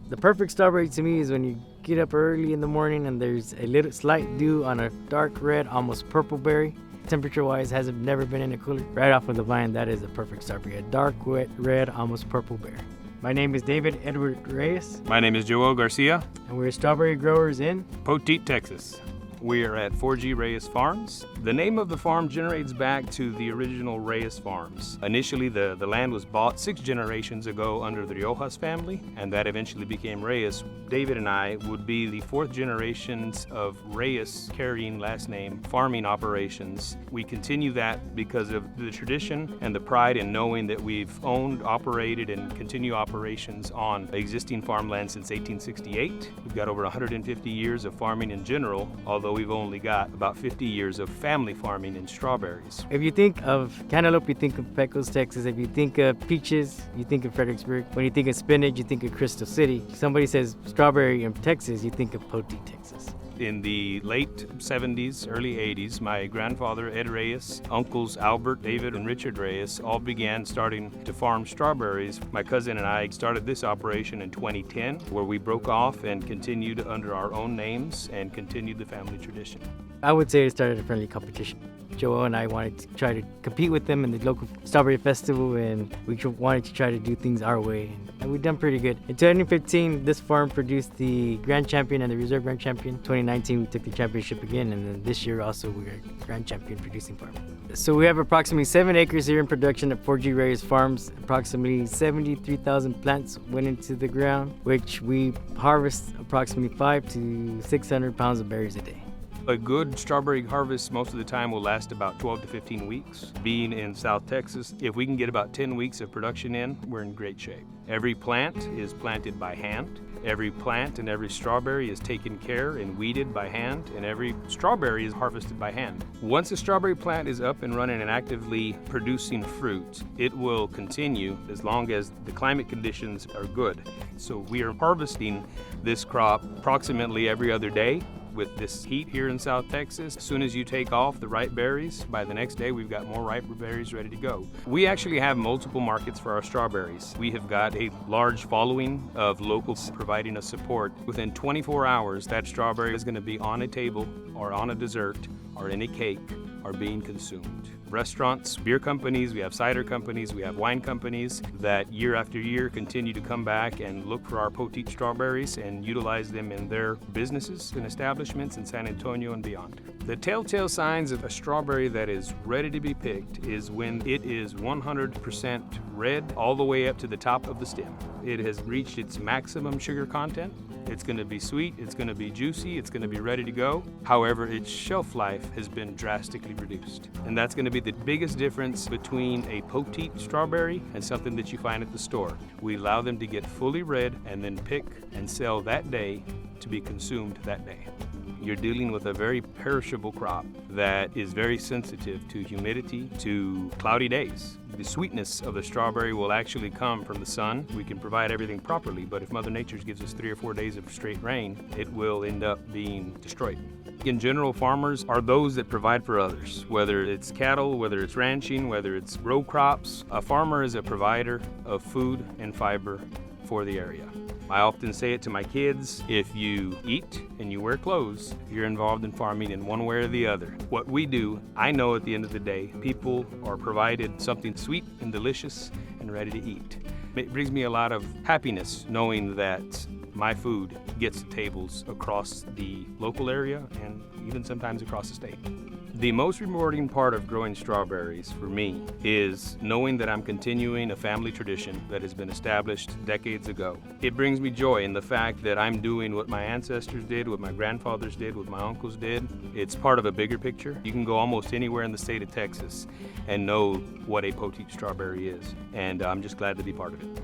The perfect strawberry to me is when you get up early in the morning and there's a little slight dew on a dark red, almost purple berry. Temperature-wise, hasn't never been in a cooler. Right off of the vine, that is a perfect strawberry. A dark, wet, red, almost purple berry. My name is David Edward Reyes. My name is Joel Garcia. And we're strawberry growers in Poteet, Texas. We are at 4G Reyes Farms. The name of the farm generates back to the original Reyes Farms. Initially, the land was bought 6 generations ago under the Riojas family, and that eventually became Reyes. David and I would be the 4th generations of Reyes carrying last name farming operations. We continue that because of the tradition and the pride in knowing that we've owned, operated, and continue operations on existing farmland since 1868. We've got over 150 years of farming in general, although we've only got about 50 years of family farming in strawberries. If you think of cantaloupe, you think of Pecos, Texas. If you think of peaches, you think of Fredericksburg. When you think of spinach, you think of Crystal City. Somebody says strawberry in Texas, you think of Poteet, Texas. In the late 70s, early 80s, my grandfather, Ed Reyes, uncles Albert, David, and Richard Reyes all began starting to farm strawberries. My cousin and I started this operation in 2010, where we broke off and continued under our own names and continued the family tradition. I would say it started a friendly competition. Joel and I wanted to try to compete with them in the local strawberry festival, and we wanted to try to do things our way. And we've done pretty good. In 2015, this farm produced the Grand Champion and the Reserve Grand Champion. 2019, we took the championship again, and then this year also we are Grand Champion producing farm. So we have approximately 7 acres here in production at 4G Reyes Farms. Approximately 73,000 plants went into the ground, which we harvest approximately 500 to 600 pounds of berries a day. A good strawberry harvest most of the time will last about 12 to 15 weeks. Being in South Texas, if we can get about 10 weeks of production in, we're in great shape. Every plant is planted by hand. Every plant and every strawberry is taken care and weeded by hand, and every strawberry is harvested by hand. Once a strawberry plant is up and running and actively producing fruit, it will continue as long as the climate conditions are good. So we are harvesting this crop approximately every other day. With this heat here in South Texas, as soon as you take off the ripe berries, by the next day we've got more ripe berries ready to go. We actually have multiple markets for our strawberries. We have got a large following of locals providing us support. Within 24 hours, that strawberry is going to be on a table or on a dessert or in a cake or being consumed. Restaurants, beer companies, we have cider companies, we have wine companies that year after year continue to come back and look for our Poteet strawberries and utilize them in their businesses and establishments in San Antonio and beyond. The telltale signs of a strawberry that is ready to be picked is when it is 100% red all the way up to the top of the stem. It has reached its maximum sugar content. It's going to be sweet, it's going to be juicy, it's going to be ready to go. However, its shelf life has been drastically reduced. And that's going to be the biggest difference between a Poteet strawberry and something that you find at the store. We allow them to get fully red and then pick and sell that day to be consumed that day. You're dealing with a very perishable crop that is very sensitive to humidity, to cloudy days. The sweetness of the strawberry will actually come from the sun. We can provide everything properly, but if Mother Nature gives us 3 or 4 days of straight rain, it will end up being destroyed. In general, farmers are those that provide for others, whether it's cattle, whether it's ranching, whether it's row crops. A farmer is a provider of food and fiber for the area. I often say it to my kids, if you eat and you wear clothes, you're involved in farming in one way or the other. What we do, I know at the end of the day, people are provided something sweet and delicious and ready to eat. It brings me a lot of happiness knowing that my food gets to tables across the local area and even sometimes across the state. The most rewarding part of growing strawberries for me is knowing that I'm continuing a family tradition that has been established decades ago. It brings me joy in the fact that I'm doing what my ancestors did, what my grandfathers did, what my uncles did. It's part of a bigger picture. You can go almost anywhere in the state of Texas and know what a Poteet strawberry is, and I'm just glad to be part of it.